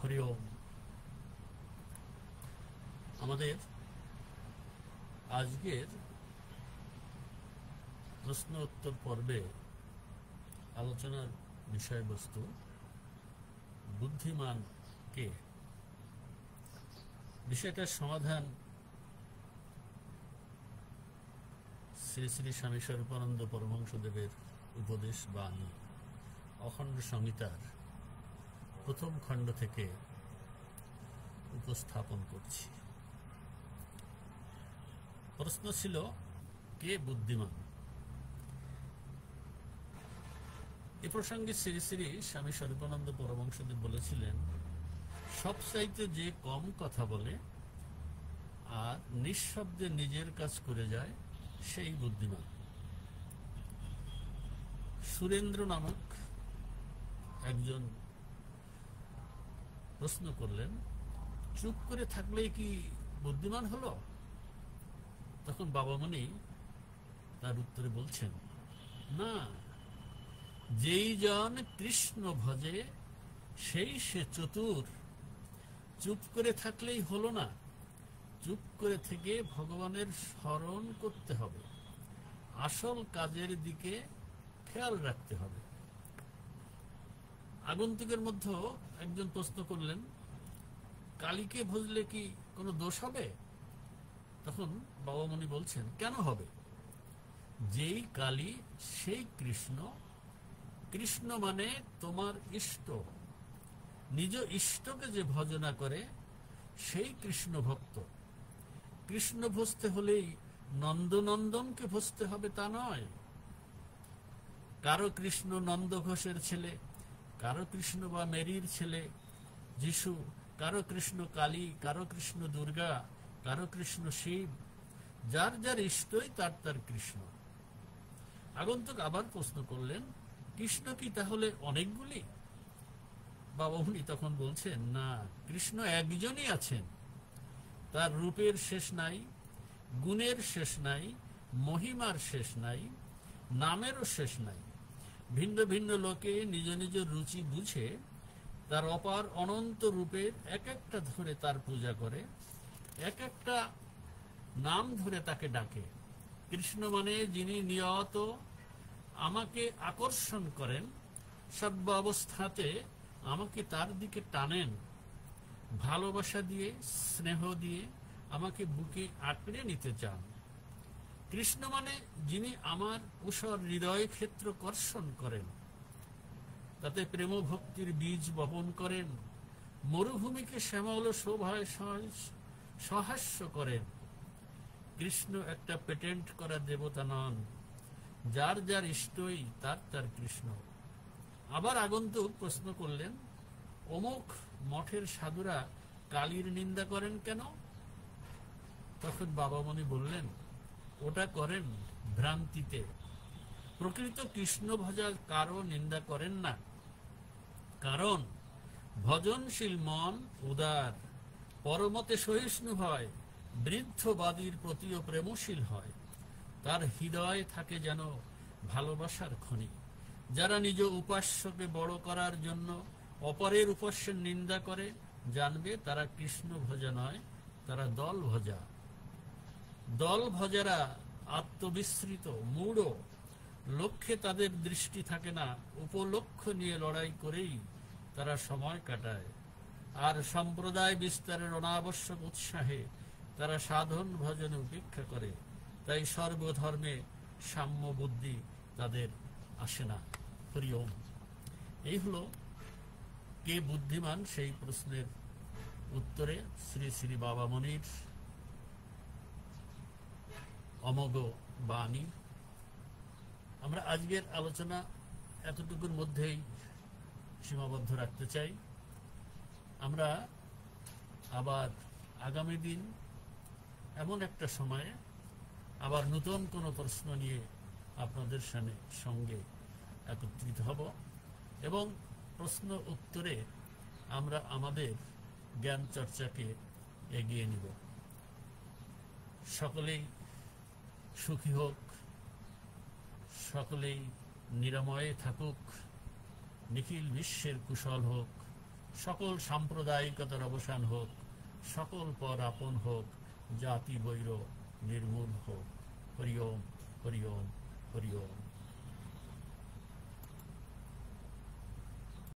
হরি ওম। আমাদের আজকের প্রশ্ন উত্তর পর্বে আলোচনার বিষয়বস্তু বুদ্ধিমান কে। বিষয়টার সমাধান শ্রী শ্রী স্বামী স্বরূপানন্দ পরমহংসদেবের উপদেশ বাণী অখণ্ড সংহিতার প্রথম খণ্ড থেকে উপস্থাপন করছি। প্রশ্ন ছিল, কে বুদ্ধিমান? এ প্রসঙ্গে শ্রী শ্রী স্বামী স্বরূপানন্দ পরমহংসদেব বলেছিলেন, সবচাইতে যে কম কথা বলে আর নিঃশব্দে নিজের কাজ করে যায় সেই বুদ্ধিমান। সুরেন্দ্র নামক একজন প্রশ্ন করলেন, চুপ করে থাকলেই কি বুদ্ধিমান হলো? তখন বাবামণি তার উত্তরে বলছেন, না, যেই জন কৃষ্ণ ভজে সেই সে চতুর। চুপ করে থাকলেই হলো না, চুপ করে থেকে ভগবানের স্মরণ করতে হবে, আসল কাজের দিকে খেয়াল রাখতে হবে। আগন্তুকের মধ্যে একজন প্রশ্ন করলেন, কালীকে ভজলে কি কোনো দোষ হবে? তখন বাবামণি বলছেন, কেন হবে? যেই কালী সেই কৃষ্ণ। কৃষ্ণ মানে তোমার ইষ্ট। নিজ ইষ্টকে যে ভজনা করে সেই কৃষ্ণ ভক্ত। কৃষ্ণ ভজতে হলেই নন্দনন্দনকে ভজতে হবে তা নয়। কারো কৃষ্ণ নন্দ ঘোষের ছেলে, কারো কৃষ্ণ বা মেরির ছেলে যিশু, কারো কৃষ্ণ কালী, কারো কৃষ্ণ দুর্গা, কারো কৃষ্ণ শিব। যার যার ইষ্টই তার তার কৃষ্ণ। আগন্তুক আবার প্রশ্ন করলেন, কৃষ্ণ কি তাহলে অনেকগুলি? বাবামণি তখন বলছেন, না, কৃষ্ণ একজনই আছেন। তার রূপের শেষ নাই, গুণের শেষ নাই, মহিমার শেষ নাই, নামেরও শেষ নাই। ভিন্ন ভিন্ন লোকে নিজ নিজ রুচি বুঝে তার অপার অনন্ত রূপের এক একটা ধরে তার পূজা করে, এক একটা নাম ধরে তাকে ডাকে। কৃষ্ণ মানে যিনি নিয়ত আমাকে আকর্ষণ করেন, সর্ব অবস্থাতে আমাকে তার দিকে টানেন, ভালোবাসা দিয়ে, স্নেহ দিয়ে আমাকে বুকে আঁকড়ে নিতে চান। কৃষ্ণ মানে যিনি আমার উষর হৃদয় ক্ষেত্র কর্ষণ করেন, তাতে প্রেম ভক্তির বীজ বপন করেন, মরুভূমিকে শ্যামল শোভায় সহাস্য করেন। কৃষ্ণ একটা পেটেন্ট করা দেবতা নন, যার যার ইষ্টই তার তার কৃষ্ণ। আবার আগন্তুক প্রশ্ন করলেন, অমুক মঠের সাধুরা কালীর নিন্দা করেন কেন? তখন বাবামণি বললেন, ওটা করেন ভ্রান্তিতে। প্রকৃত কৃষ্ণ ভজা কারো নিন্দা করেন না, কারণ ভজনশীল মন উদার, পরমতে সহিষ্ণু হয়, বৃদ্ধবাদীর প্রতিও প্রেমশীল হয়। তার হৃদয় থাকে যেন ভালোবাসার খনি। যারা নিজ উপাস্যকে বড় করার জন্য অপরের উপাস্যের নিন্দা করে, জানবে তারা কৃষ্ণ ভজা নয়, তারা দল ভজা। দল ভজারা আত্মবিস্মৃত, মূঢ়। লক্ষ্যে তাদের দৃষ্টি থাকে না, উপলক্ষ্য নিয়ে লড়াই করেই তারা সময় কাটায়। আর সম্প্রদায় বিস্তারের অনাবশ্যক উৎসাহে তারা সাধন ভজনে উপেক্ষা করে। তাই সর্বধর্মে সাম্য বুদ্ধি তাদের আসে না। হরি ওম। এই হলো কে বুদ্ধিমান সেই প্রশ্নের উত্তরে শ্রী শ্রী বাবামণির অমোঘ বাণী। আমরা আজকের আলোচনা এতটুকুর মধ্যেই সীমাবদ্ধ রাখতে চাই। আমরা আবার আগামী দিন এমন একটা সময়ে আবার নতুন কোনো প্রশ্ন নিয়ে আপনাদের সঙ্গে একত্রিত হব এবং প্রশ্ন উত্তরে আমরা আমাদের জ্ঞান চর্চাকে এগিয়ে নিব। সকলেই সুখী হোক, সকলেই নিরাময়ে থাকুক, নিখিল বিশ্বের কুশল হোক। সকল সাম্প্রদায়িকতার অবসান হোক, সকল পর আপন হোক, জাতি বৈর নির্মূল হোক। হরি ওম, হরি ওম, হরি ওম।